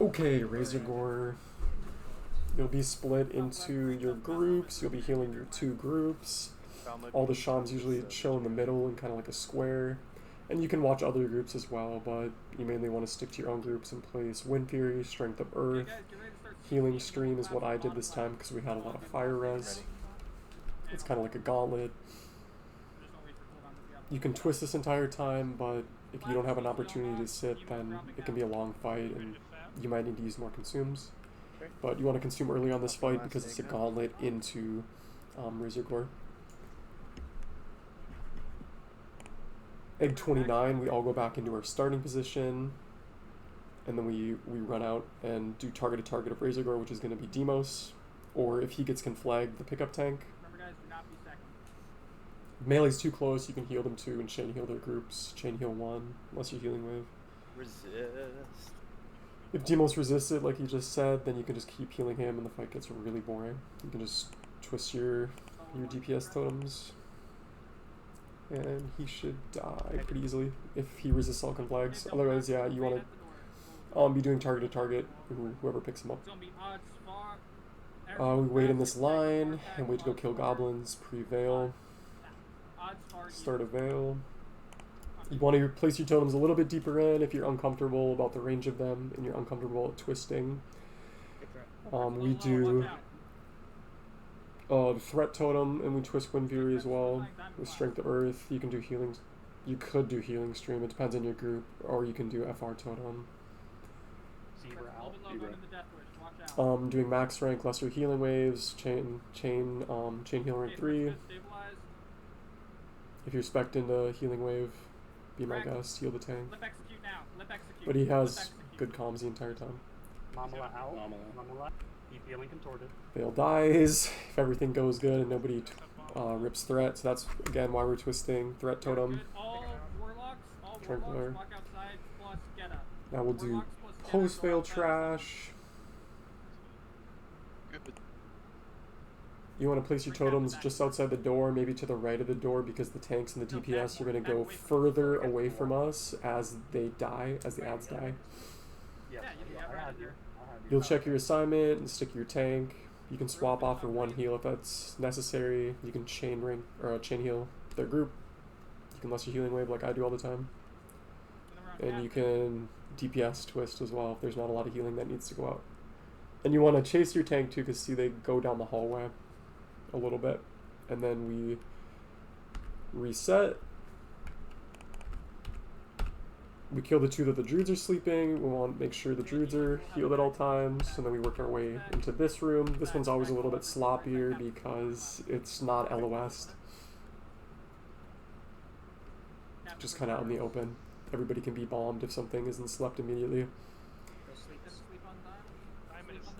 Okay, Razor Gore. You'll be split into your groups. You'll be healing your 2 groups. All the Shams usually chill in the middle in kind of like a square. And you can watch other groups as well, but you mainly want to stick to your own groups and place Wind Fury, Strength of Earth. Healing Stream is what I did this time because we had a lot of fire res. It's kind of like a gauntlet. You can twist this entire time, but if you don't have an opportunity to sit, then it can be a long fight and you might need to use more consumes. But you want to consume early on this fight because it's a gauntlet into Razor Gore. Egg 29, we all go back into our starting position. And then we run out and do target to target of Razor Gore, which is going to be Demos. Or if he gets conflagged, the pickup tank. Melee's too close, you can heal them too and chain heal their groups. Chain heal 1, unless you're healing wave. Resist. If Demos resists it, like you just said, then you can just keep healing him and the fight gets really boring. You can just twist your DPS totems. And he should die pretty easily if he resists all conflags. Otherwise, yeah, you want to be doing target to target, whoever picks him up. We wait in this line and wait to go kill goblins, pre-veil. Start a veil. You want to place your totems a little bit deeper in if you're uncomfortable about the range of them and you're uncomfortable at twisting. We do the threat totem and we twist Wind Fury as well with Strength of Earth. You can do healing. You could do healing stream. It depends on your group, or you can do FR totem. Doing max rank, lesser healing waves, chain heal rank 3. If you're spec'd into healing wave, be my guest, heal the tank. But he has good comms the entire time. Mamala out. Mamala. Keep feeling contorted. Veil dies if everything goes good and nobody rips threat. So that's again why we're twisting threat totem. Tranquilor. Now we'll do post veil trash. You want to place your totems just outside the door, maybe to the right of the door, because the tanks and the DPS are going to go further away from us as they die, as the ads die. You'll check your assignment and stick your tank. You can swap off for 1 heal if that's necessary. You can chain ring or chain heal their group. You can lesser healing wave like I do all the time. And you can DPS twist as well if there's not a lot of healing that needs to go out. And you want to chase your tank too, because see they go down the hallway a little bit, and then we reset. We kill the 2 that the druids are sleeping. We want to make sure the druids are healed at all times, and then we work our way into this room. This one's always a little bit sloppier because it's not LOS. Just kind of out in the open. Everybody can be bombed if something isn't slept immediately.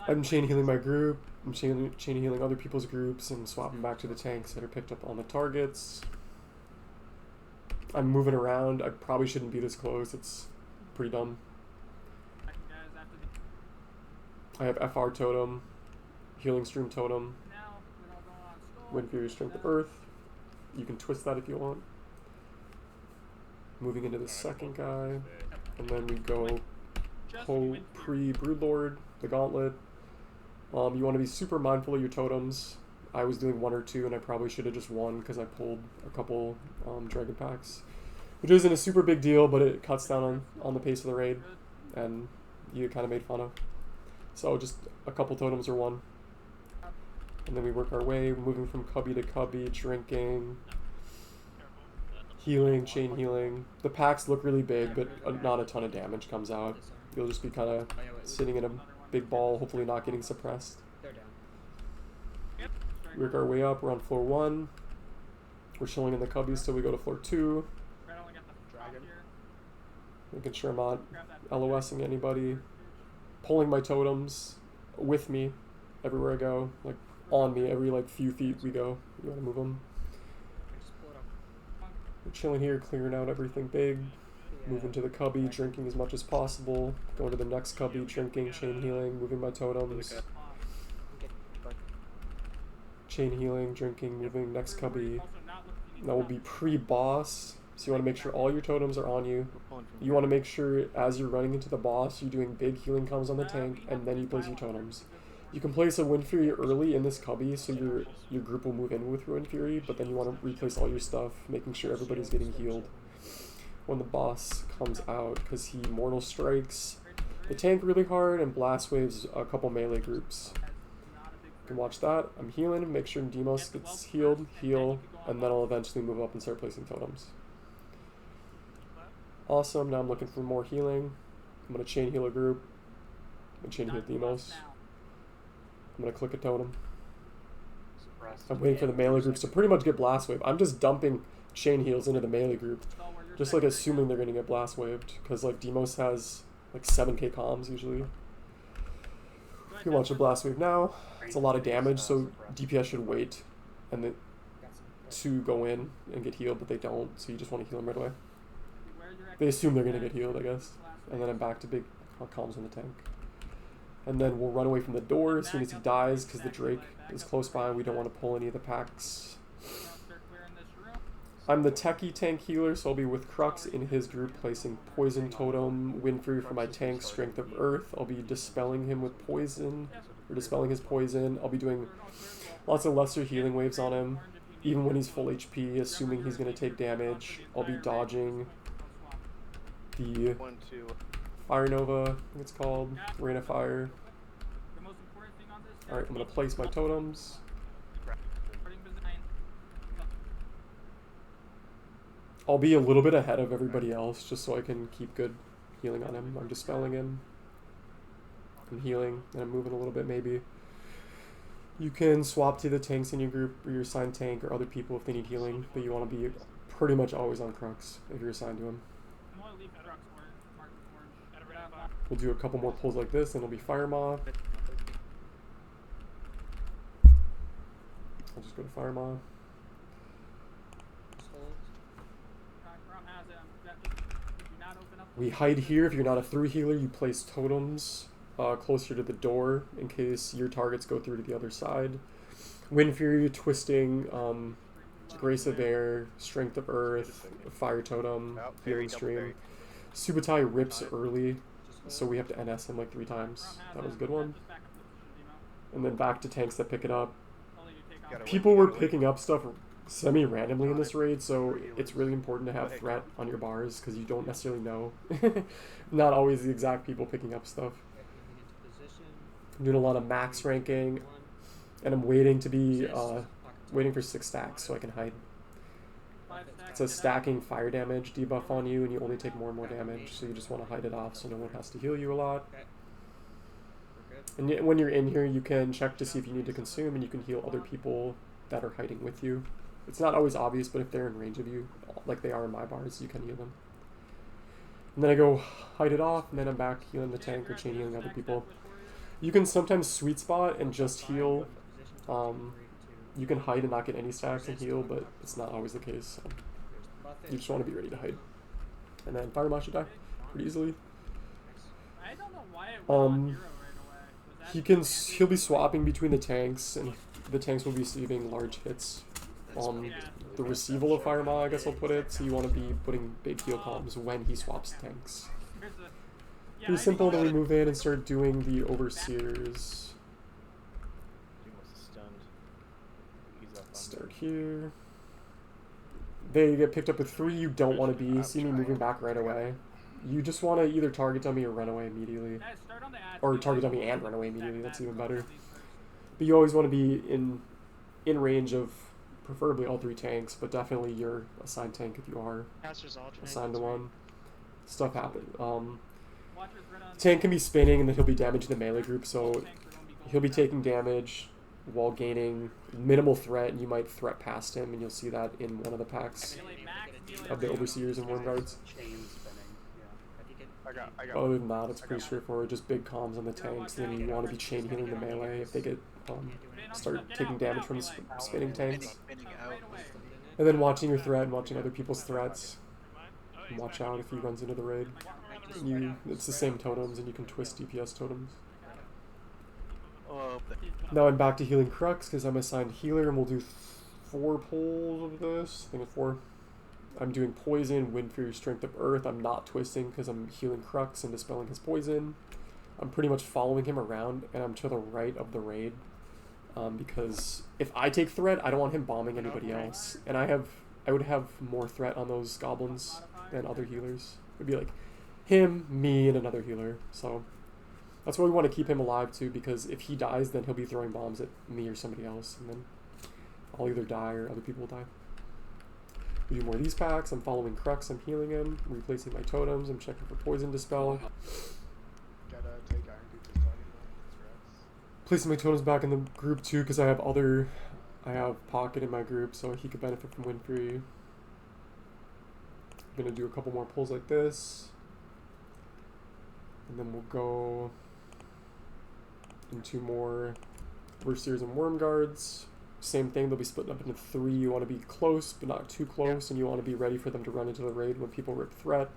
I'm chain healing my group. I'm chain healing other people's groups and swapping back to the tanks that are picked up on the targets. I'm moving around. I probably shouldn't be this close. It's pretty dumb. I have FR totem, healing stream totem, Wind Fury, Strength of Earth. You can twist that if you want. Moving into the second guy, and then we go pre-Broodlord, the Gauntlet. You want to be super mindful of your totems. I was doing 1 or 2, and I probably should have just 1 because I pulled a couple Dragon Packs, which isn't a super big deal, but it cuts down on the pace of the raid, and you get kind of made fun of. So just a couple totems or 1. And then we work our way, moving from cubby to cubby, drinking, healing, chain healing. The packs look really big, but not a ton of damage comes out. You'll just be kind of sitting in a big ball, hopefully not getting suppressed. We work our way up, we're on floor 1. We're chilling in the cubbies till we go to floor 2. Making sure I'm not LOSing anybody. Pulling my totems with me everywhere I go, like on me every like few feet we go. You want to move them. We're chilling here, clearing out everything big. Moving to the cubby, drinking as much as possible. Going to the next cubby, drinking, chain healing, moving my totems. Chain healing, drinking, moving, next cubby. That will be pre-boss, so you want to make sure all your totems are on you. You want to make sure as you're running into the boss, you're doing big healing comms on the tank, and then you place your totems. You can place a Wind Fury early in this cubby, so your group will move in with Wind Fury, but then you want to replace all your stuff, making sure everybody's getting healed when the boss comes out, because he Mortal Strikes the tank really hard and Blast Waves a couple melee groups. You can watch that. I'm healing, make sure Demos gets healed, heal, and then I'll eventually move up and start placing totems. Awesome, now I'm looking for more healing. I'm going to chain heal a group. I'm going to chain heal Demos. I'm going to click a totem. I'm waiting for the melee groups to pretty much get Blast Wave. I'm just dumping chain heals into the melee group. Just like assuming they're going to get Blast Waved. Because like Demos has like 7k comms usually. You can watch a Blast Wave now. It's a lot of damage, so DPS should wait and then to go in and get healed, but they don't, so you just want to heal them right away. They assume they're going to get healed, I guess. And then I'm back to big comms on the tank. And then we'll run away from the door as soon as he dies, because the Drake is close by and we don't want to pull any of the packs. I'm the techie tank healer, so I'll be with Crux in his group, placing Poison Totem, Wind Fury for my tank, Strength of Earth. I'll be dispelling him with poison, or dispelling his poison. I'll be doing lots of lesser healing waves on him, even when he's full HP, assuming he's going to take damage. I'll be dodging the Fire Nova, I think it's called, Rain of Fire. Alright, I'm going to place my totems. I'll be a little bit ahead of everybody else, just so I can keep good healing on him. I'm dispelling him. I'm healing, and I'm moving a little bit maybe. You can swap to the tanks in your group, or your assigned tank, or other people if they need healing, but you want to be pretty much always on Crux if you're assigned to him. We'll do a couple more pulls like this, and it'll be Fire Maw. I'll just go to Fire Maw. We hide here. If you're not a through healer, you place totems closer to the door in case your targets go through to the other side. Wind Fury, Twisting, Grace of Air, Strength of Earth, Fire Totem, Healing Stream. Subutai rips early, so we have to NS him like 3 times. That was a good one. And then back to tanks that pick it up. People were picking up stuff semi-randomly in this raid, so it's really important to have threat on your bars because you don't necessarily know. Not always the exact people picking up stuff. I'm doing a lot of max ranking, and I'm waiting to be waiting for 6 stacks so I can hide. It says stacking fire damage debuff on you, and you only take more and more damage, so you just want to hide it off so no one has to heal you a lot. And when you're in here, you can check to see if you need to consume, and you can heal other people that are hiding with you. It's not always obvious, but if they're in range of you, like they are in my bars, you can heal them. And then I go hide it off, and then I'm back healing the tank or chain healing other people. You can sometimes sweet spot and just heal. You can hide and not get any stacks and heal, but it's not always the case. So you just want to be ready to hide. And then Fire Maw should die pretty easily. He'll be swapping between the tanks, and the tanks will be receiving large hits on the receival of Fire Maw, I guess I'll put it. So you want to be putting big heal comms when he swaps tanks. Pretty simple. Then we move in and start doing the Overseers. Start here. They get picked up with 3 you don't want to be. See me moving back right away. You just want to either target dummy or run away immediately. Or target dummy and run away immediately. That's even better. But you always want to be in range of preferably all 3 tanks, but definitely your assigned tank if you are assigned to one. Stuff happens. Tank can be spinning and then he'll be damaging the melee group, so he'll be taking damage while gaining minimal threat, and you might threat past him, and you'll see that in one of the packs of the Overseers and Worm Guards. Other than that, it's pretty straightforward. Just big comms on the tanks, and then you want to be chain healing the melee if they get start taking damage from spinning tanks. And then watching your threat and watching other people's threats. And watch out if he runs into the raid. It's the same totems, and you can twist DPS totems. Now I'm back to healing Crux because I'm assigned healer, and we'll do 4 pulls of this. I think it's 4. I'm doing poison, wind fury, strength of earth. I'm not twisting because I'm healing Crux and dispelling his poison. I'm pretty much following him around, and I'm to the right of the raid. Because if I take threat, I don't want him bombing anybody else. And I would have more threat on those goblins than other healers. It would be like him, me, and another healer. So that's why we want to keep him alive too, because if he dies, then he'll be throwing bombs at me or somebody else, and then I'll either die or other people will die. We do more of these packs. I'm following Crux, I'm healing him, I'm replacing my totems, I'm checking for poison dispel. Placing my totems back in the group too, because I have Pocket in my group, so he could benefit from Wind Fury. I'm gonna do a couple more pulls like this, and then we'll go into more Berserkers and Worm Guards. Same thing, they'll be split up into 3. You want to be close, but not too close, and you want to be ready for them to run into the raid when people rip threat.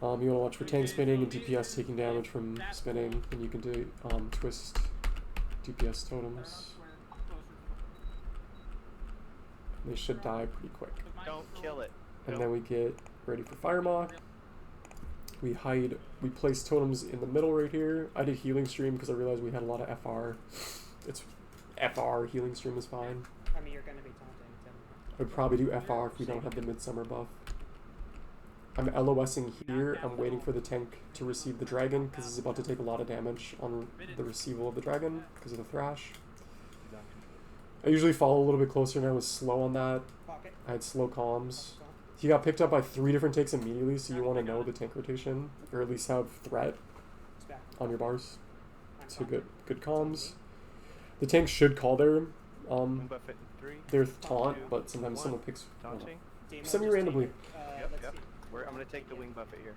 You want to watch for tank spinning and DPS taking damage from spinning, and you can do twist DPS totems. They should die pretty quick. Don't kill it. And then we get ready for Fire Maw. We place totems in the middle right here. I did Healing Stream because I realized we had a lot of FR. It's FR, Healing Stream is fine. I mean, you're going to be taunting. I would probably do FR if we don't have the Midsummer buff. I'm LOSing here. I'm waiting for the tank to receive the dragon because he's about to take a lot of damage on the receival of the dragon because of the thrash. I usually follow a little bit closer, and I was slow on that. I had slow comms. He got picked up by 3 different tanks immediately, so you want to know the tank rotation, or at least have threat on your bars. So good comms. The tank should call their taunt, but sometimes someone picks semi-randomly. Yep. I'm going to take the wing buffet here.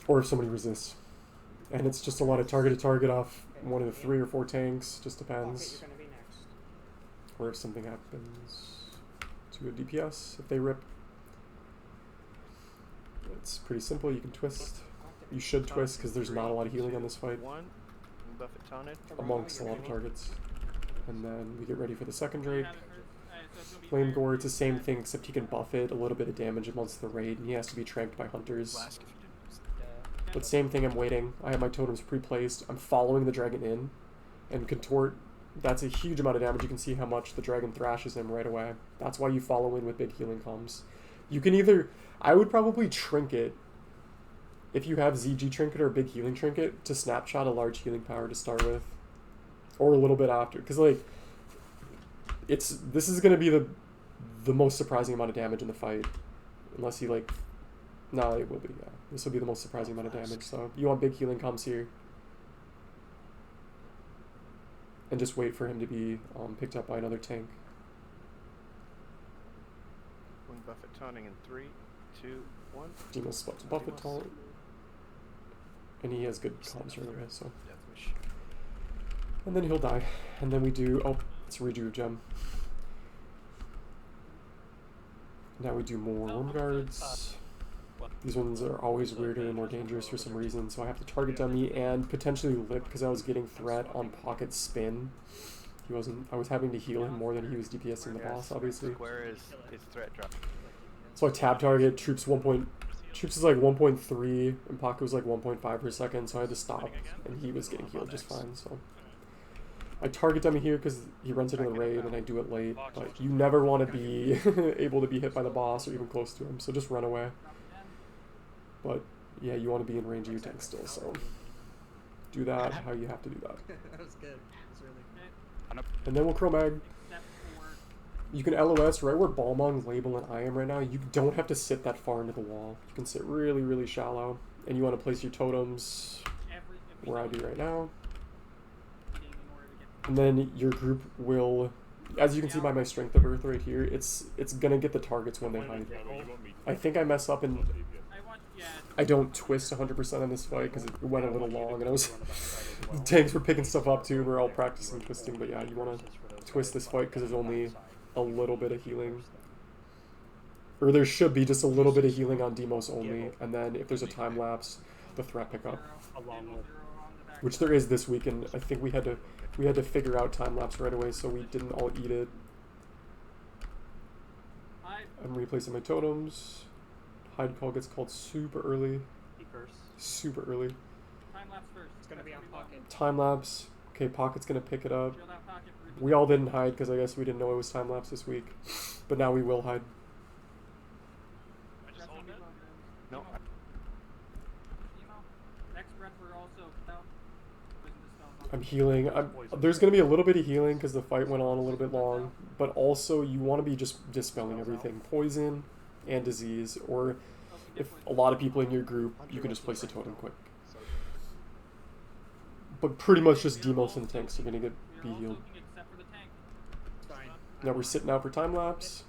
Or if somebody resists. And it's just a lot of target to target off one of the 3 or 4 tanks, just depends. Or if something happens to a DPS, if they rip. It's pretty simple, you can twist. You should twist because there's not a lot of healing on this fight. Amongst a lot of targets. And then we get ready for the second Drake. Flame Gore, it's the same thing except he can buff it, a little bit of damage amongst the raid, and he has to be tranked by hunters. But same thing, I'm waiting. I have my totems pre-placed. I'm following the dragon in. And Contort, that's a huge amount of damage. You can see how much the dragon thrashes him right away. That's why you follow in with big healing comms. You can either... I would probably Trinket, if you have ZG Trinket or Big Healing Trinket, to snapshot a large healing power to start with. Or a little bit after. Because, like... This is going to be the most surprising amount of damage in the fight. Unless he, like... No, it will be, yeah. This will be the most surprising amount of damage, so you want big healing comms here. And just wait for him to be picked up by another tank. Wing Buffet taunting in 3, 2, 1. Demo's spot to Buffet taunt. And he has good comms right away, so... And then he'll die. And then we do... Oh, it's a redo gem. Now we do more Worm Guards. These ones are always weirder and more dangerous for some reason, so I have to target dummy and potentially lip because I was getting threat on Pocket spin. He wasn't. I was having to heal him more than he was DPSing the boss, obviously. So I tab target. Troops is like 1.3 and Pocket was like 1.5 per second, so I had to stop, and he was getting healed just fine. So I target dummy here because he runs into the raid, and I do it late. But you never want to be able to be hit by the boss or even close to him, so just run away. But yeah, you want to be in range of your tank still, so do that how you have to do that. That was good. That was really good. And then we'll Cro-Mag. You can LOS right where Balmung, Label, and I am right now. You don't have to sit that far into the wall. You can sit really, really shallow. And you want to place your totems where I do right now. And then your group will... As you can see by my Strength of Earth right here, it's gonna get the targets when they hide. I think I mess up and I don't twist 100% on this fight because it went a little long and I was the tanks were picking stuff up too and we're all practicing twisting. But yeah, you want to twist this fight because there's only a little bit of healing, or there should be just a little bit of healing on Demos only, and then if there's a time lapse, the threat pickup, which there is this week, and I think we had to figure out time lapse right away, so we didn't all eat it. I'm replacing my totems. Hide call gets called super early. Super early. Time lapse first. It's gonna be on pocket. Time lapse. Okay, pocket's gonna pick it up. We all didn't hide because I guess we didn't know it was time lapse this week. But now we will hide. I just hold it. No. Next breath we're also down. I'm healing. There's going to be a little bit of healing because the fight went on a little bit long. But also you want to be just dispelling everything. Poison and disease. Or if a lot of people in your group, you can just place a totem quick. But pretty much just Demos and tanks are going to be healed. Now we're sitting out for time lapse.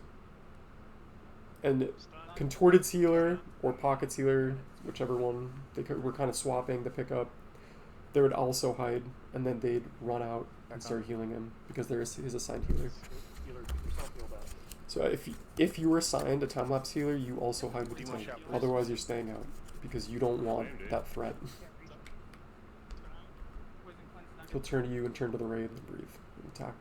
And Contorted's healer or Pocket's healer, whichever one, we're kind of swapping to pick up. They would also hide, and then they'd run out and start healing him because there is his assigned healer. So if you were assigned a time lapse healer, you also hide with the tank. Otherwise, you're staying out because you don't want that threat. He'll turn to you and turn to the raid and breathe and attack.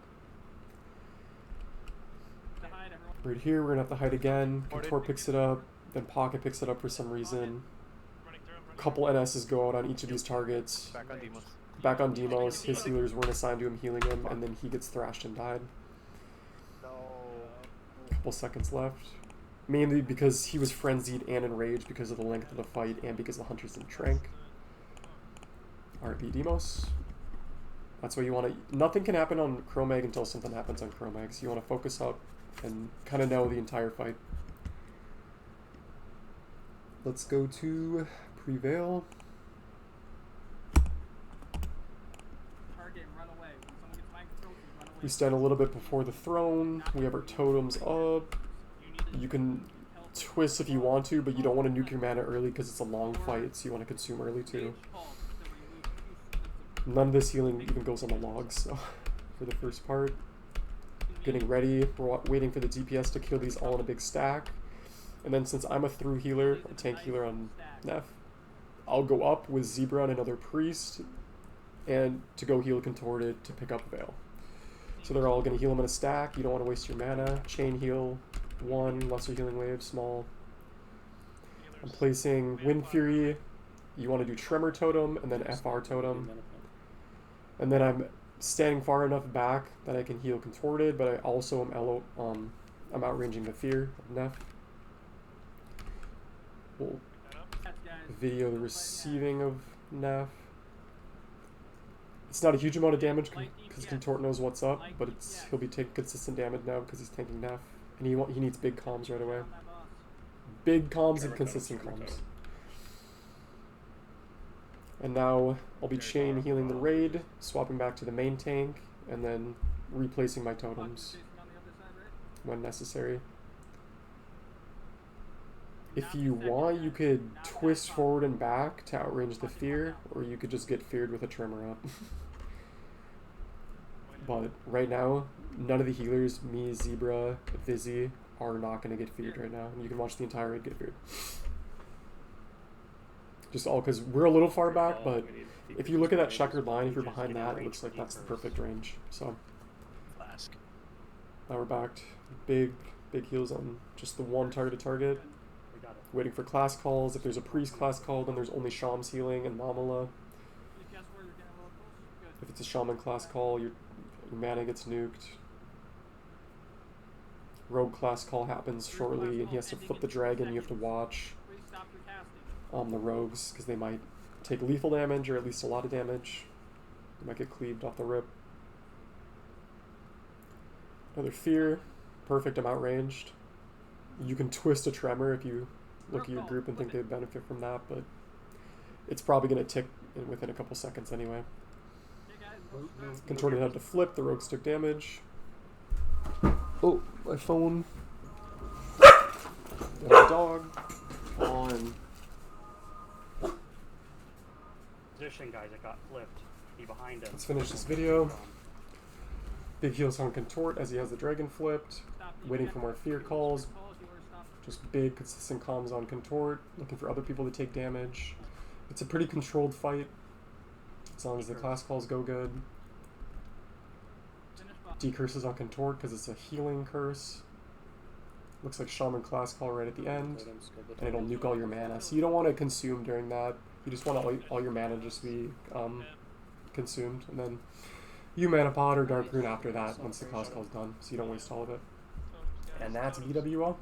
Right here, we're gonna have to hide again. Contor picks it up, then Pocket picks it up for some reason. A couple NSs go out on each of these targets. Back on Demos, his healers weren't assigned to him, healing him, and then he gets thrashed and died. Couple seconds left. Mainly because he was frenzied and enraged because of the length of the fight and because the hunters didn't trank. RP Demos. That's why you want to... Nothing can happen on Chromag until something happens on Chromag, so you want to focus up and kind of know the entire fight. Let's go to Prevail. We stand a little bit before the throne. We have our totems up. You can twist if you want to, but you don't want to nuke your mana early because it's a long fight, so you want to consume early too. None of this healing even goes on the logs, so for the first part. Getting ready, we're waiting for the DPS to kill these all in a big stack. And then since I'm a through healer, a tank healer on Neff, I'll go up with Zebra and another priest and to go heal Contorted to pick up Veil. So they're all going to heal him in a stack. You don't want to waste your mana. Chain heal, 1, lesser healing wave, small. I'm placing Wind Fury. You want to do Tremor Totem and then FR Totem. And then I'm standing far enough back that I can heal Contorted, but I also am I'm outranging the Fear of Neff. We'll video the receiving of Neff. It's not a huge amount of damage because Contort knows what's up, but he'll be taking consistent damage now because he's tanking Neff. And he needs big comms right away. Big comms and consistent comms. And now I'll be chain healing the raid, swapping back to the main tank, and then replacing my totems when necessary. If you want, you could twist forward and back to outrange the Fear, or you could just get feared with a Tremor up. But right now, none of the healers, me, Zebra, Vizzy, are not going to get feared right now. And you can watch the entire raid get feared. Just all because we're a little far back, but if you look at that checkered line, if you're behind that, it looks like that's the perfect range. So now we're backed. Big heals on just the one targeted target. Waiting for class calls. If there's a priest class call, then there's only Sham's healing and Mamala. If it's a Shaman class call, your mana gets nuked. Rogue class call happens shortly, and he has to flip the dragon. You have to watch the rogues because they might take lethal damage or at least a lot of damage. They might get cleaved off the rip. Another Fear. Perfect, I'm outranged. You can twist a Tremor if you look at your group and think they'd benefit from that, but it's probably going to tick within a couple seconds anyway. Contorted had to flip, the rogues took damage. Oh, my phone. And a dog on. Position, guys, it got flipped. Be behind him. Let's finish this video. Big heals on Contort as he has the dragon flipped. Waiting for more Fear calls. Just big, consistent comms on Contort. Looking for other people to take damage. It's a pretty controlled fight. As long as the class calls go good. Decurses on Contort because it's a healing curse. Looks like Shaman class call right at the end, and it'll nuke all your mana. So you don't want to consume during that. You just want all your mana just to be consumed, and then you mana pod or Dark Rune after that once the class call's done, so you don't waste all of it. And that's BWL.